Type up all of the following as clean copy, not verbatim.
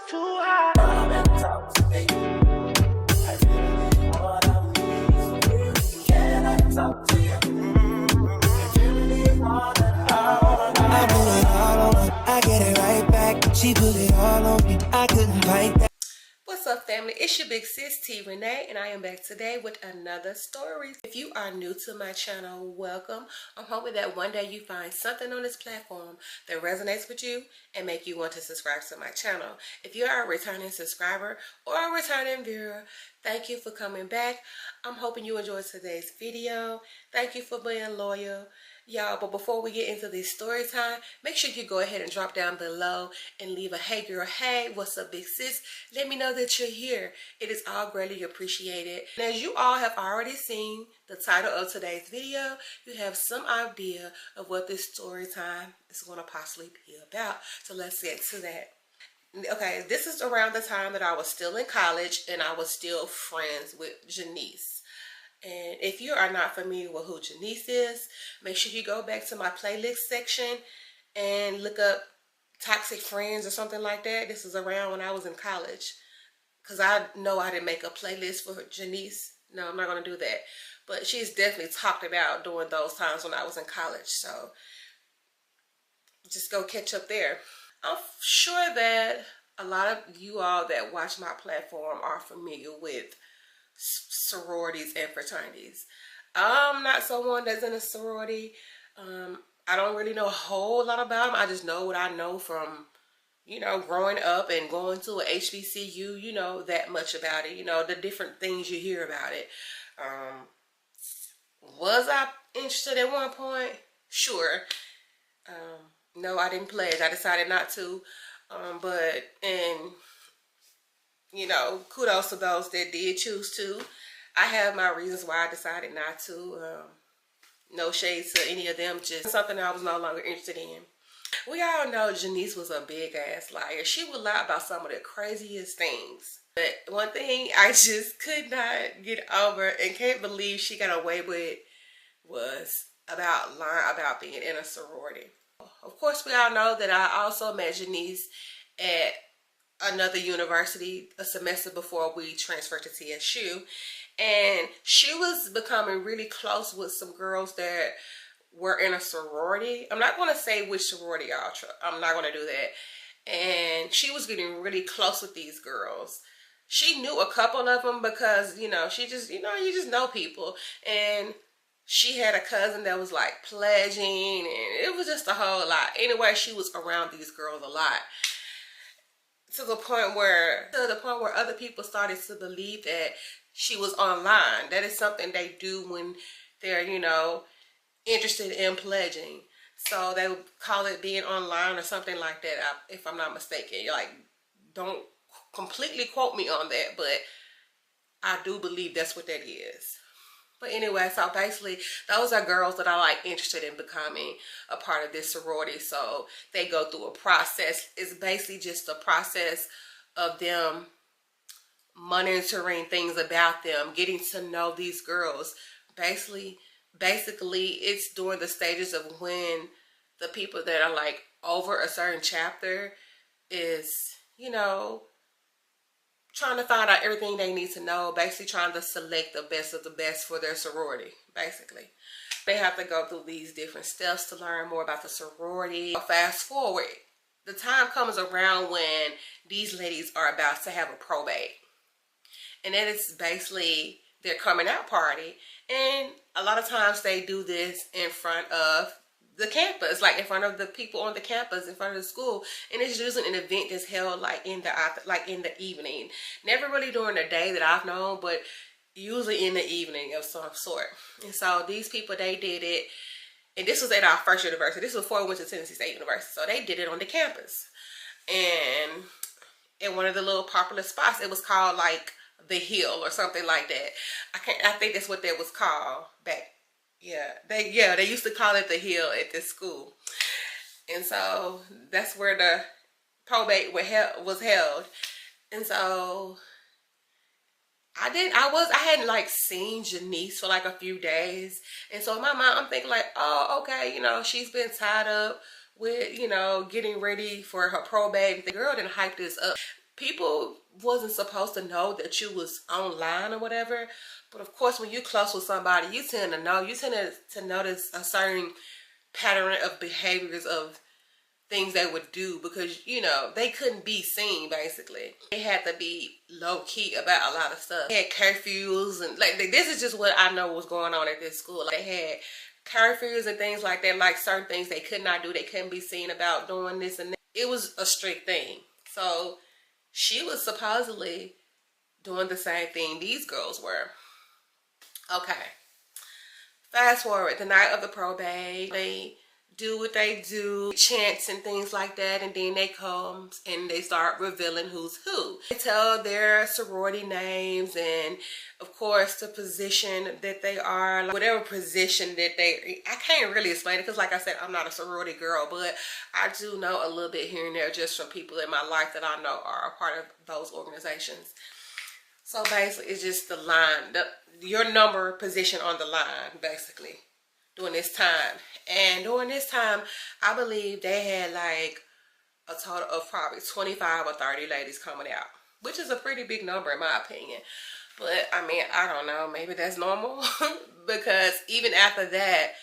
too high. Come and talk to me. I really wanna be. Can I talk to you? I really wanna. I put it all on her. I get it right back. She put it all on me. I couldn't fight that. What's up, family? It's your big sis T Renee, and I am back today with another story. If you are new to my channel, welcome. I'm hoping that one day you find something on this platform that resonates with you and make you want to subscribe to my channel. If you are a returning subscriber or a returning viewer, thank you for coming back. I'm hoping you enjoyed today's video. Thank you for being loyal, y'all. But before we get into this story time, make sure you go ahead and drop down below and leave a hey girl, hey, what's up big sis. Let me know that you're here. It is all greatly appreciated. And as you all have already seen the title of today's video, you have some idea of what this story time is going to possibly be about. So let's get to that. Okay, this is around the time that I was still in college and I was still friends with Janice. And if you are not familiar with who Janice is, make sure you go back to my playlist section and look up Toxic Friends or something like that. This is around when I was in college. Because I know I didn't make a playlist for Janice. No, I'm not going to do that. But she's definitely talked about during those times when I was in college. So just go catch up there. I'm sure that a lot of you all that watch my platform are familiar with sororities and fraternities. I'm not someone that's in a sorority. I don't really know a whole lot about them. I just know what I know from, you know, growing up and going to a HBCU, you know, that much about it. You know, the different things you hear about it. Was I interested at one point? Sure. No, I didn't pledge. I decided not to. And you know, kudos to those that did choose to. I have my reasons why I decided not to. No shades to any of them, just something I was no longer interested in. We all know Janice was a big ass liar. She would lie about some of the craziest things. But one thing I just could not get over and can't believe she got away with was about lying about being in a sorority. Of course, we all know that I also met Janice at another university a semester before we transferred to TSU, and she was becoming really close with some girls that were in a sorority. I'm not going to say which sorority, y'all. I'm not going to do that. And she was getting really close with these girls. She knew a couple of them because, you know, she just, you know, you just know people. And she had a cousin that was like pledging, and it was just a whole lot. Anyway, she was around these girls a lot. To the point where other people started to believe that she was online. That is something they do when they're, you know, interested in pledging. So they would call it being online or something like that, if I'm not mistaken. Like, don't completely quote me on that, but I do believe that's what that is. But anyway, so basically, those are girls that are like interested in becoming a part of this sorority. So they go through a process. It's basically just a process of them monitoring things about them, getting to know these girls. Basically, it's during the stages of when the people that are like over a certain chapter is, you know, trying to find out everything they need to know, basically trying to select the best of the best for their sorority, basically. They have to go through these different steps to learn more about the sorority. Fast forward, the time comes around when these ladies are about to have a probate. And that is basically their coming out party. And a lot of times they do this in front of the campus, like in front of the people on the campus, in front of the school. And it's usually an event that's held like in the evening. Never really during the day that I've known, but usually in the evening of some sort. And so these people, they did it, and this was at our first university. This was before we went to Tennessee State University. So they did it on the campus. And in one of the little popular spots, it was called like the Hill or something like that. I think that's what that was called back. They used to call it the Hill at this school. And so that's where the probate was held. And so I hadn't like seen Janise for like a few days. And so in my mind, I'm thinking like, oh, okay, you know, she's been tied up with, you know, getting ready for her probate. The girl didn't hype this up. people wasn't supposed to know that you was online or whatever. But of course, when you close with somebody, you tend to know. You tend to notice a certain pattern of behaviors of things they would do, because you know they couldn't be seen. Basically, they had to be low key about a lot of stuff. They had curfews, and like this is just what I know was going on at this school. Like, they had curfews and things like that. Like, certain things they could not do. They couldn't be seen about doing this and that. It was a strict thing. So she was supposedly doing the same thing these girls were. Okay. Fast forward, the night of the probate, they do what they do, chants and things like that, and then they come and they start revealing who's who. They tell their sorority names and, of course, the position that they are, like whatever position that I can't really explain it because, like I said, I'm not a sorority girl, but I do know a little bit here and there just from people in my life that I know are a part of those organizations. So basically, it's just the line, your number position on the line, basically, during this time. And during this time, I believe they had like a total of probably 25 or 30 ladies coming out, which is a pretty big number in my opinion. But I mean, I don't know, maybe that's normal because even after that,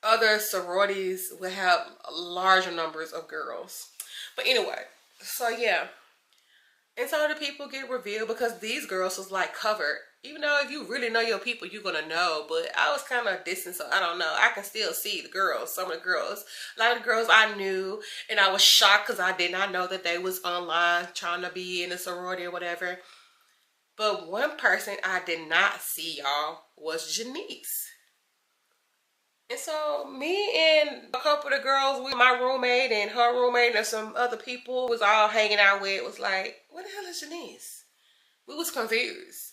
other sororities will have larger numbers of girls. But anyway, so yeah. And so the people get revealed because these girls was like covered. Even though if you really know your people, you're going to know. But I was kind of distant, so I don't know. I can still see the girls, some of the girls. A lot of the girls I knew, and I was shocked because I did not know that they was online trying to be in a sorority or whatever. But one person I did not see, y'all, was Janice. And so me and a couple of the girls, my roommate and her roommate and some other people was all hanging out with, was like, what the hell is Janice? We was confused.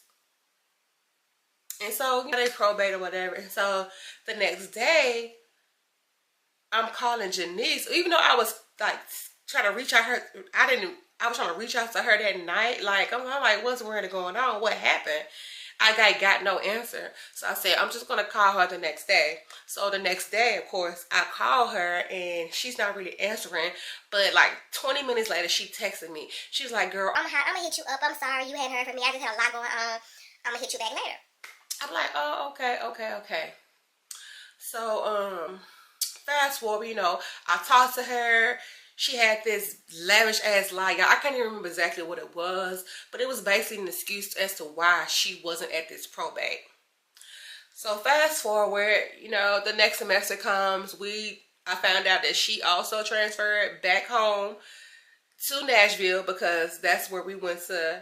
And so, you know, they probate or whatever. And so the next day, I'm calling Janice. Even though I was like trying to reach out her, I was trying to reach out to her that night. Like, I'm like, what's really going on? What happened? I got no answer. So I said, I'm just going to call her the next day. So the next day, of course, I call her and she's not really answering. But like 20 minutes later, she texted me. She's like, girl, I'm gonna hit you up. I'm sorry you hadn't heard from me. I just had a lot going on. I'm gonna hit you back later. I'm like, oh, okay. So, fast forward, you know, I talked to her. She had this lavish ass lie. I can't even remember exactly what it was, but it was basically an excuse as to why she wasn't at this probate. So fast forward, you know, the next semester comes. I found out that she also transferred back home to Nashville because that's where we went to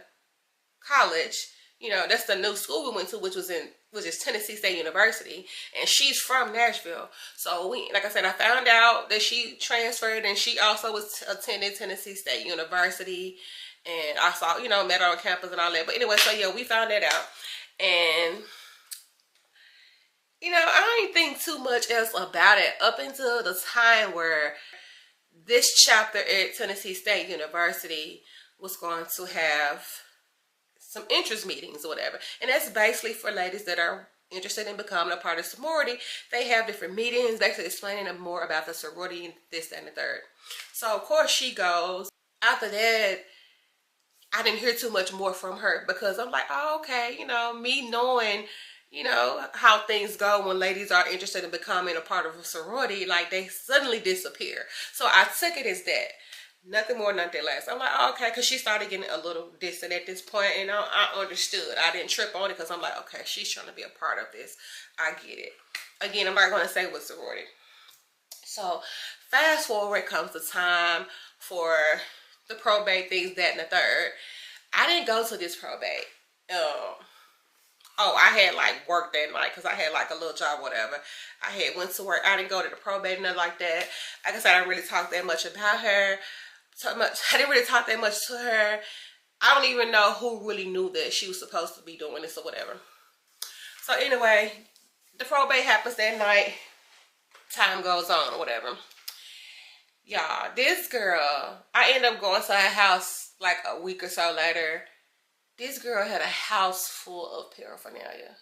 college. You know, that's the new school we went to, which is Tennessee State University, and she's from Nashville. So like I said, I found out that she transferred, and she also was attending Tennessee State University, and I saw, you know, met her on campus and all that. But anyway, so yeah, we found that out, and you know, I didn't think too much else about it up until the time where this chapter at Tennessee State University was going to have some interest meetings or whatever. And that's basically for ladies that are interested in becoming a part of sorority. They have different meetings, basically explaining them more about the sorority and this, that, and the third. So of course she goes. After that, I didn't hear too much more from her because I'm like, oh, okay, you know, me knowing, you know, how things go when ladies are interested in becoming a part of a sorority, like they suddenly disappear. So I took it as that. Nothing more, nothing less. I'm like, oh, okay, because she started getting a little distant at this point, and I understood. I didn't trip on it because I'm like, okay, she's trying to be a part of this. I get it. Again, I'm not going to say what sorority. So fast forward comes the time for the probate, things, that, and the third. I didn't go to this probate. I had like work that night because I had like a little job, whatever. I had went to work. I didn't go to the probate, nothing like that. Like I said, I didn't really talk that much about her. I didn't really talk that much to her. I don't even know who really knew that she was supposed to be doing this or whatever. So anyway, the probate happens that night. Time goes on or whatever. Y'all, this girl, I ended up going to her house like a week or so later. This girl had a house full of paraphernalia.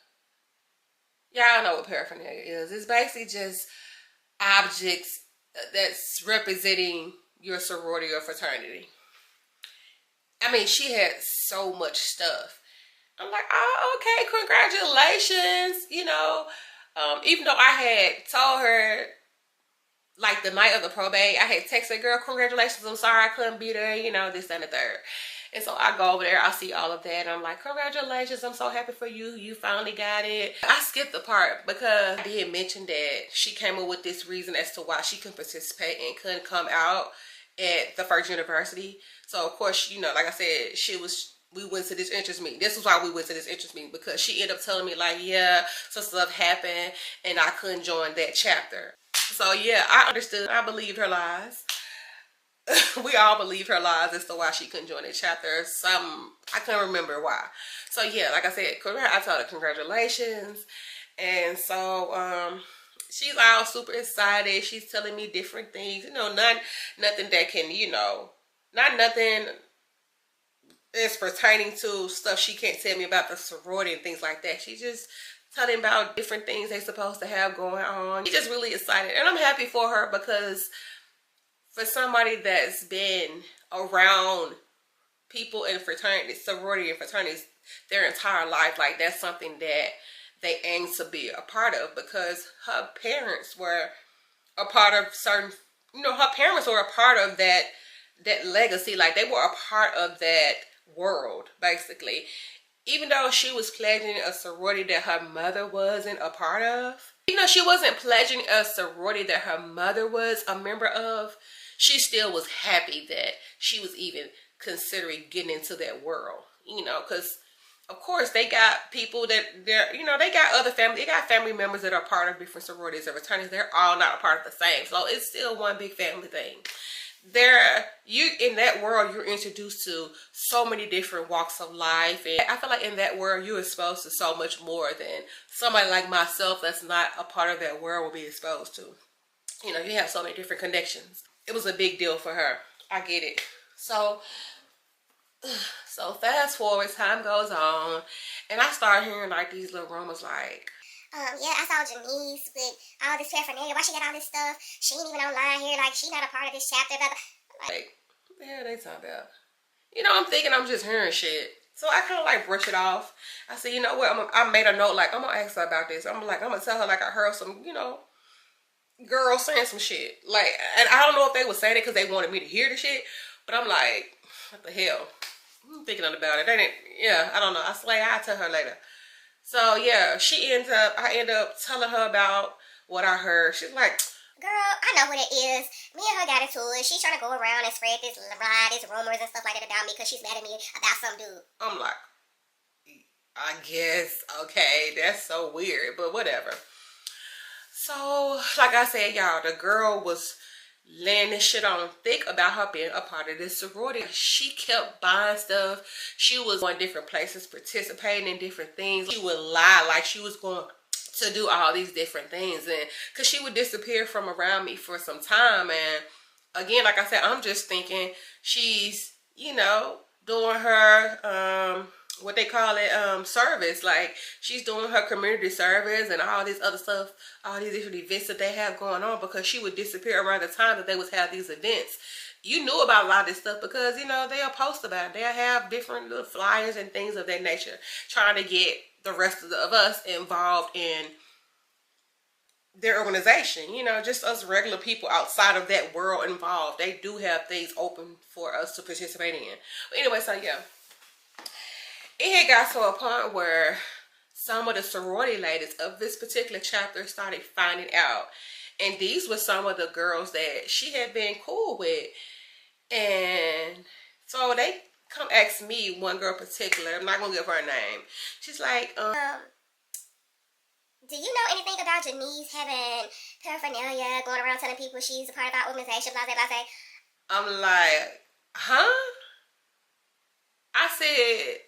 Y'all know what paraphernalia is. It's basically just objects that's representing your sorority or fraternity. I mean, she had so much stuff. I'm like, oh, okay, congratulations. You know, even though I had told her, like the night of the probate, I had texted, girl, congratulations, I'm sorry I couldn't be there, you know, this, that, and the third. And so I go over there, I see all of that, and I'm like, congratulations, I'm so happy for you, you finally got it. I skipped the part because I did mention that she came up with this reason as to why she couldn't participate and couldn't come out at the first university. So of course, you know, like I said, we went to this interest meeting. This is why we went to this interest meeting, because she ended up telling me like, yeah, some stuff happened and I couldn't join that chapter. So yeah, I understood. I believed her lies. We all believed her lies as to why she couldn't join the chapter. I can't remember why. So yeah, like I said, I told her congratulations. And so she's all super excited. She's telling me different things. You know, nothing that can, you know, not nothing is pertaining to stuff she can't tell me about the sorority and things like that. She just telling about different things they supposed to have going on. She's just really excited, and I'm happy for her, because for somebody that's been around people in fraternity, sorority and fraternities their entire life, like that's something that they aim to be a part of, because her parents were a part of certain, you know, her parents were a part of that legacy. Like they were a part of that world, basically. Even though she was pledging a sorority that her mother wasn't a part of, even though she wasn't pledging a sorority that her mother was a member of, she still was happy that she was even considering getting into that world. You know, because of course they got people that they're, you know, they got family members that are part of different sororities and fraternities. They're all not a part of the same, so it's still one big family thing. You in that world, you're introduced to so many different walks of life, and I feel like in that world you're exposed to so much more than somebody like myself that's not a part of that world will be exposed to. You know, you have so many different connections. It was a big deal for her. I get it. So fast forward, time goes on, and I start hearing like these little rumors like, yeah, I saw Janise with all this paraphernalia. Why she got all this stuff? She ain't even online here. Like, she not a part of this chapter. Blah, blah. Like, what the hell they talking about? You know, I'm thinking I'm just hearing shit. So I kind of like brush it off. I said, you know what? I made a note, like, I'm going to ask her about this. I'm going to tell her, like, I heard some, you know, girls saying some shit. Like, and I don't know if they were saying it because they wanted me to hear the shit. But I'm like, what the hell? I'm thinking about it. Yeah, I don't know. I'll tell her later. So yeah, I end up telling her about what I heard. She's like, girl, I know what it is. Me and her got into it. She's trying to go around and spread this lie, these rumors and stuff like that about me because she's mad at me about some dude. I'm like, I guess, okay, that's so weird, but whatever. So, like I said, y'all, the girl was laying this shit on thick about her being a part of this sorority. She kept buying stuff. She was going different places, participating in different things. She would lie like she was going to do all these different things, and because she would disappear from around me for some time. And again, like I said, I'm just thinking she's, you know, doing her what they call it, service. Like she's doing her community service and all this other stuff, all these different events that they have going on, because she would disappear around the time that they would have these events. You knew about a lot of this stuff because, you know, they'll post about it. They'll have different little flyers and things of that nature, trying to get the rest of us involved in their organization. You know, just us regular people outside of that world involved. They do have things open for us to participate in. But anyway, so yeah, it had got to a point where some of the sorority ladies of this particular chapter started finding out. And these were some of the girls that she had been cool with. And so they come ask me, one girl in particular, I'm not going to give her a name. She's like, do you know anything about Janise having paraphernalia, going around telling people she's a part of our organization, blah, blah, blah? I'm like, huh? I said,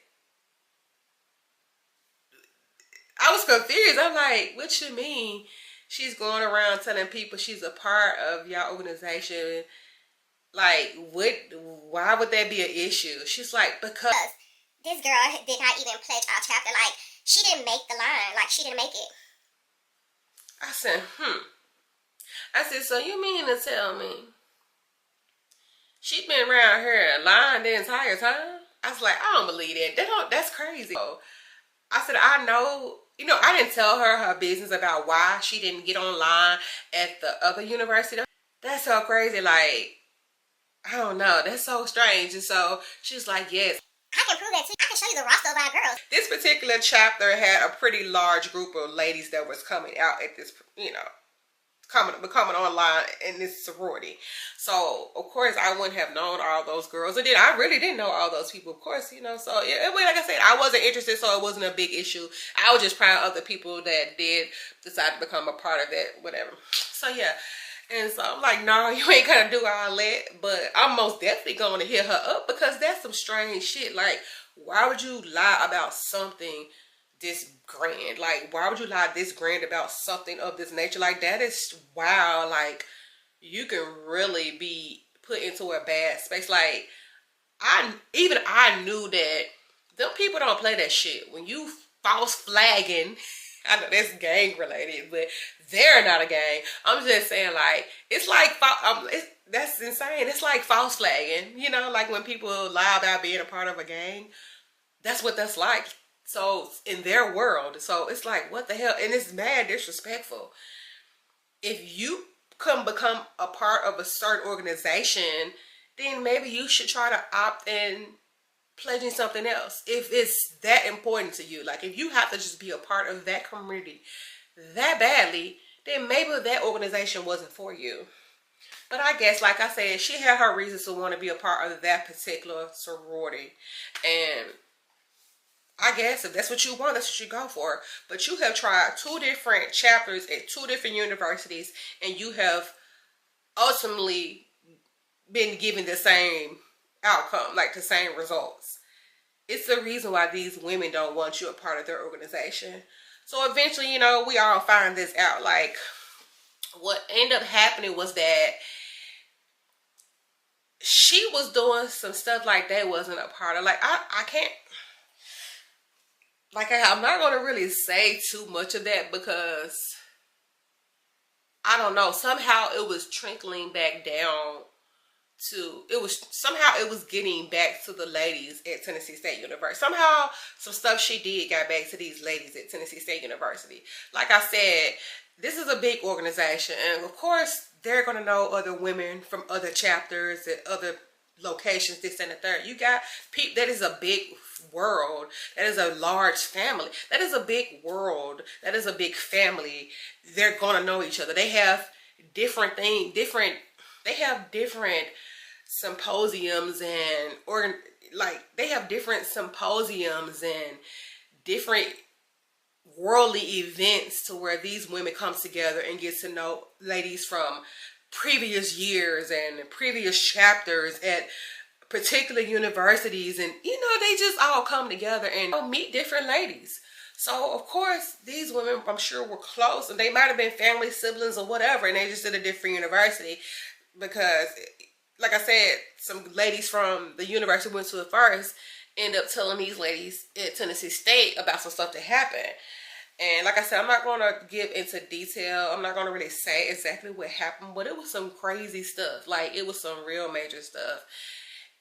I was confused. I'm like, what you mean she's going around telling people she's a part of your organization? Like, what? Why would that be an issue? She's like, because this girl did not even pledge our chapter. Like, she didn't make the line. Like, she didn't make it. I said, I said, so you mean to tell me she's been around here lying the entire time? I was like, I don't believe that. That's crazy. So I said, I know, you know, I didn't tell her business about why she didn't get online at the other university. That's so crazy. Like, I don't know. That's so strange. And so she's like, yes. I can prove that too. I can show you the roster of our girls. This particular chapter had a pretty large group of ladies that was coming out at this, you know, becoming online in this sorority. So of course I wouldn't have known all those girls, and then I really didn't know all those people, of course, you know. So like I said, I wasn't interested, so it wasn't a big issue. I was just proud of the people that did decide to become a part of it, whatever. So yeah. And so I'm like, no, you ain't gonna do all that, but I'm most definitely going to hit her up, because that's some strange shit. Like, why would you lie about something this grand? Like, why would you lie this grand about something of this nature? Like, that is wow. Like, you can really be put into a bad space. Like, I knew that them people don't play that shit. When you false flagging, I know that's gang related, but they're not a gang. I'm just saying, like, it's like, that's insane. It's like false flagging, you know, like when people lie about being a part of a gang. That's what that's like. So in their world, so it's like, what the hell? And it's mad disrespectful. If you can become a part of a certain organization, then maybe you should try to opt in pledging something else, if it's that important to you. Like, if you have to just be a part of that community that badly, then maybe that organization wasn't for you. But I guess, like I said, she had her reasons to want to be a part of that particular sorority, and I guess if that's what you want, that's what you go for. But you have tried 2 different chapters at 2 different universities, and you have ultimately been given the same outcome, like the same results. It's the reason why these women don't want you a part of their organization. So eventually, you know, we all find this out. Like, what ended up happening was that she was doing some stuff like they wasn't a part of. Like, I can't, like, I'm not going to really say too much of that, because I don't know, somehow it was trickling back down to, it was getting back to the ladies at Tennessee State University. Somehow some stuff she did got back to these ladies at Tennessee State University. Like I said, this is a big organization, and of course they're going to know other women from other chapters at other locations, this and the third. You got people, that is a big world, that is a large family, that is a big world, that is a big family. They're going to know each other. They have different things, they have different symposiums and they have different symposiums and different worldly events to where these women come together and get to know ladies from previous years and previous chapters at particular universities, and you know, they just all come together and meet different ladies. So of course these women, I'm sure, were close, and they might have been family, siblings, or whatever, and they just at a different university. Because, like I said, some ladies from the university went to it first, end up telling these ladies at Tennessee State about some stuff that happened. And like I said, I'm not going to give into detail. I'm not going to really say exactly what happened, but it was some crazy stuff. Like, it was some real major stuff.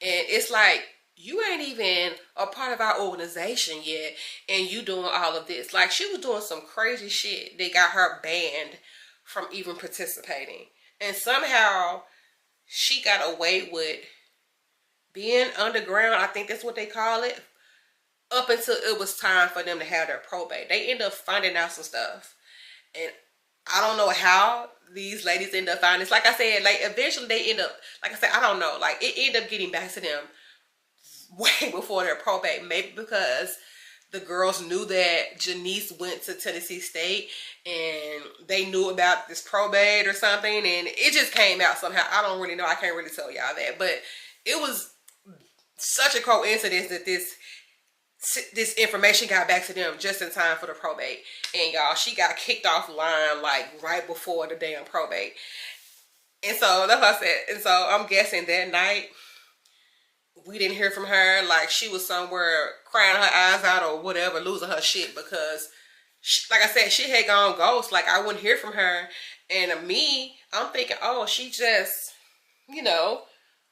And it's like, you ain't even a part of our organization yet, and you doing all of this. Like, she was doing some crazy shit. They got her banned from even participating. And somehow she got away with being underground, I think that's what they call it, up until it was time for them to have their probate. They end up finding out some stuff. And I don't know how these ladies end up finding this. Like I said, like, eventually they end up, like I said, I don't know. Like, it ended up getting back to them way before their probate. Maybe because the girls knew that Janice went to Tennessee State and they knew about this probate or something, and it just came out somehow. I don't really know. I can't really tell y'all that, but it was such a coincidence that this information got back to them just in time for the probate. And y'all, she got kicked offline like right before the damn probate. And so that's what I said. And so I'm guessing that night we didn't hear from her. Like, she was somewhere crying her eyes out or whatever, losing her shit, because she, like I said, she had gone ghost. Like, I wouldn't hear from her. And I'm thinking, oh, she just, you know,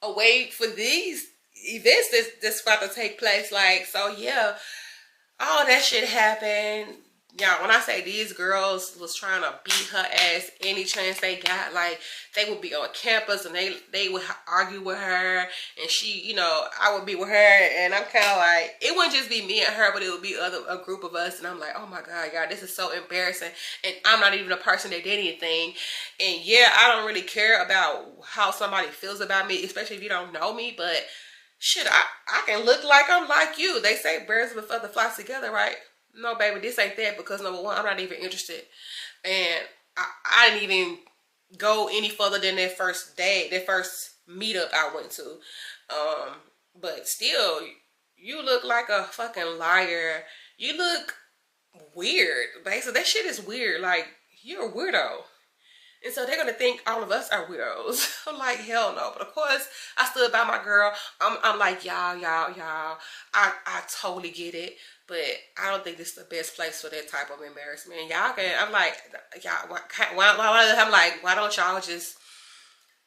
away for these events that's about to take place. Like, so yeah, all that shit happened. Y'all, when I say these girls was trying to beat her ass any chance they got, like, they would be on campus and they would argue with her, and she, you know, I would be with her, and I'm kind of like, it wouldn't just be me and her, but it would be a group of us, and I'm like, oh my god, y'all, this is so embarrassing, and I'm not even a person that did anything. And yeah, I don't really care about how somebody feels about me, especially if you don't know me, but shit, I can look like I'm like you. They say birds of a feather flock together, right? No, baby, this ain't that, because number one, I'm not even interested. And I didn't even go any further than that first day, that first meetup I went to. But still, you look like a fucking liar. You look weird. Basically, that shit is weird. Like, you're a weirdo. And so they're going to think all of us are weirdos. I'm like, hell no. But of course, I stood by my girl. I'm like, y'all. I totally get it. But I don't think this is the best place for that type of embarrassment. Y'all can, I'm like, y'all, I'm like, why don't y'all just,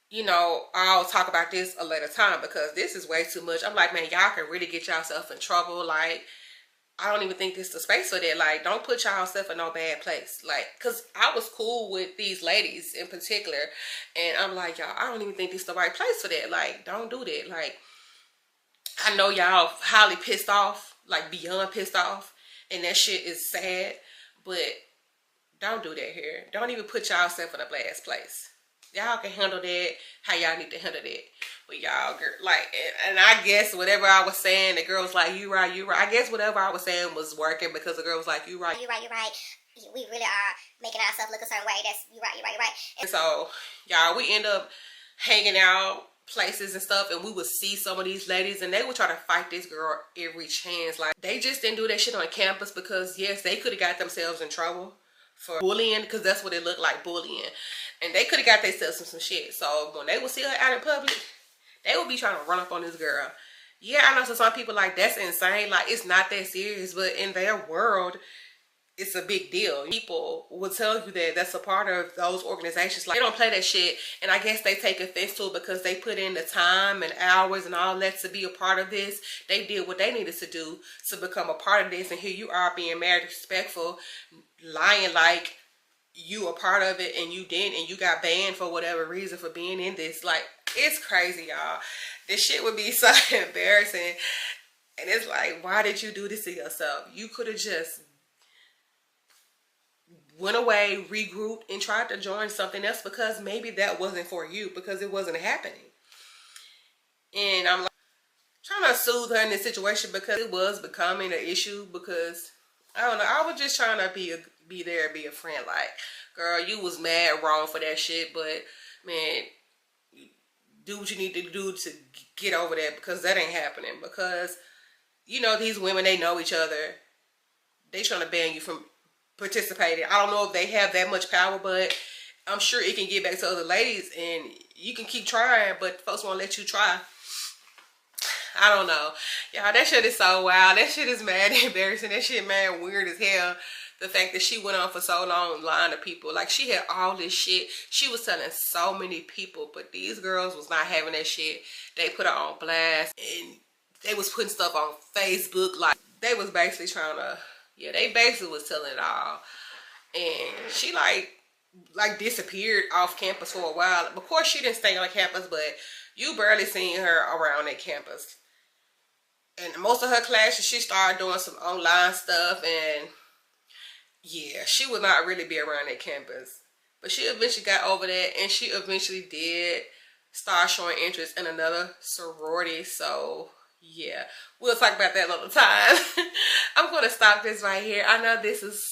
you know, I'll talk about this a later time, because this is way too much. I'm like, man, y'all can really get yourself in trouble. Like, I don't even think this is the space for that. Like, don't put yourself in no bad place. Like, because I was cool with these ladies in particular. And I'm like, y'all, I don't even think this is the right place for that. Like, don't do that. Like, I know y'all highly pissed off. Like, beyond pissed off. And that shit is sad. But don't do that here. Don't even put yourself in a bad place. Y'all can handle that how y'all need to handle that. But y'all, like, and I guess whatever I was saying, the girl was like, you right. I guess whatever I was saying was working, because the girl was like, you right. You're right. We really are making ourselves look a certain way. That's, you're right. And so, y'all, we end up hanging out places and stuff, and we would see some of these ladies, and they would try to fight this girl every chance. Like, they just didn't do that shit on campus, because yes, they could have got themselves in trouble for bullying, because that's what it looked like, bullying. And they could have got themselves in some shit. So when they would see her out in public, they would be trying to run up on this girl. Yeah, I know, so some people like, that's insane. Like, it's not that serious. But in their world, it's a big deal. People will tell you that that's a part of those organizations. Like, they don't play that shit. And I guess they take offense to it, because they put in the time and hours and all that to be a part of this. They did what they needed to do to become a part of this. And here you are being mad, disrespectful, lying like you a part of it, and you didn't, and you got banned for whatever reason for being in this. Like, it's crazy, y'all. This shit would be so embarrassing. And it's like, why did you do this to yourself? You could have just went away, regrouped, and tried to join something else, because maybe that wasn't for you, because it wasn't happening. And I'm like, trying to soothe her in this situation, because it was becoming an issue, because I don't know, I was just trying to be there, be a friend. Like, girl, you was mad wrong for that shit, but man, do what you need to do to get over that, because that ain't happening. Because, you know, these women, they know each other. They trying to ban you from participating. I don't know if they have that much power, but I'm sure it can get back to other ladies, and you can keep trying, but folks won't let you try. I don't know. Y'all, that shit is so wild. That shit is mad embarrassing. That shit mad weird as hell. The fact that she went on for so long lying to people. Like, she had all this shit. She was telling so many people, but these girls was not having that shit. They put her on blast, and they was putting stuff on Facebook. Like, they was basically trying to, yeah, they basically was telling it all. And she like disappeared off campus for a while. Of course, she didn't stay on campus, but you barely seen her around that campus. And most of her classes, she started doing some online stuff, and yeah, she would not really be around that campus. But she eventually got over that, and she eventually did start showing interest in another sorority. So yeah, we'll talk about that another time. I'm going to stop this right here. I know this is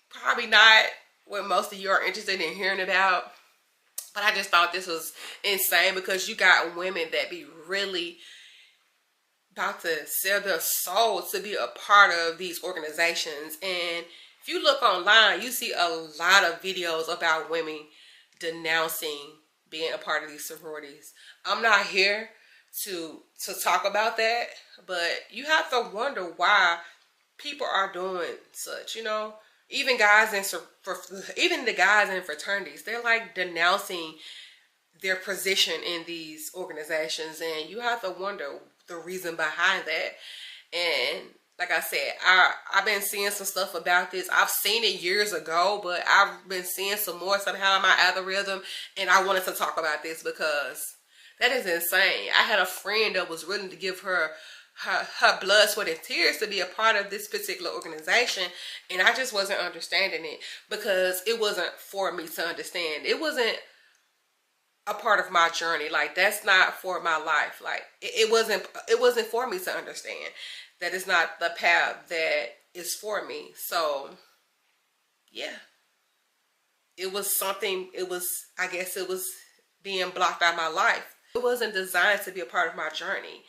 probably not what most of you are interested in hearing about, but I just thought this was insane, because you got women that be really about to sell their soul to be a part of these organizations. And if you look online, you see a lot of videos about women denouncing being a part of these sororities. I'm not here to talk about that, but you have to wonder why people are doing such, you know. Even guys in even the guys in fraternities, they're like denouncing their position in these organizations, and you have to wonder the reason behind that. And like I said, I've been seeing some stuff about this. I've seen it years ago, but I've been seeing some more somehow in my algorithm, and I wanted to talk about this because that is insane. I had a friend that was willing to give her blood, sweat, and tears to be a part of this particular organization, and I just wasn't understanding it because it wasn't for me to understand. It wasn't a part of my journey. Like, that's not for my life. Like, it wasn't for me to understand. That is not the path that is for me. So yeah, it was something. I guess it was being blocked out of my life. It wasn't designed to be a part of my journey.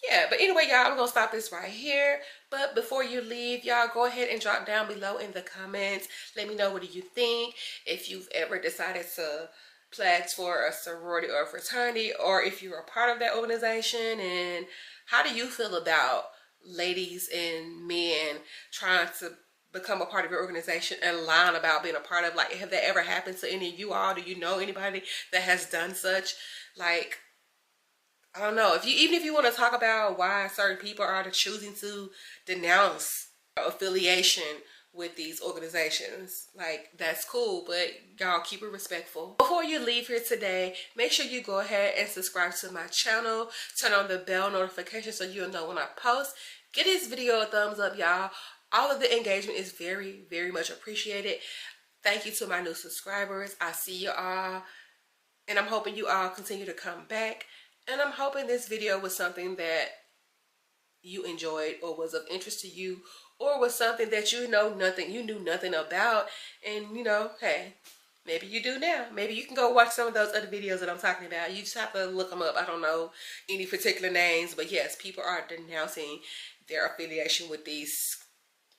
Yeah, but anyway, y'all, I'm gonna stop this right here. But before you leave, y'all, go ahead and drop down below in the comments. Let me know, what do you think? If you've ever decided to pledge for a sorority or a fraternity, or if you're a part of that organization, and how do you feel about ladies and men trying to become a part of your organization and lying about being a part of? Like, have that ever happened to any of you all? Do you know anybody that has done such? Like, I don't know. Even if you want to talk about why certain people are choosing to denounce affiliation with these organizations, like, that's cool, but y'all keep it respectful. Before you leave here today, make sure you go ahead and subscribe to my channel. Turn on the bell notification so you'll know when I post. Give this video a thumbs up, y'all. All of the engagement is very, very much appreciated. Thank you to my new subscribers. I see you all, and I'm hoping you all continue to come back. And I'm hoping this video was something that you enjoyed, or was of interest to you, or was something that you knew nothing about. And hey, maybe you do now. Maybe you can go watch some of those other videos that I'm talking about. You just have to look them up. I don't know any particular names, but yes, people are denouncing their affiliation with these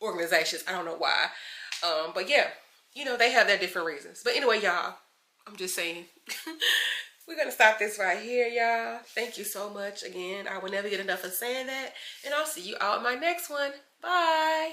organizations. I don't know why. But yeah, they have their different reasons. But anyway, y'all, I'm just saying. We're going to stop this right here, y'all. Thank you so much again. I will never get enough of saying that. And I'll see you all in my next one. Bye.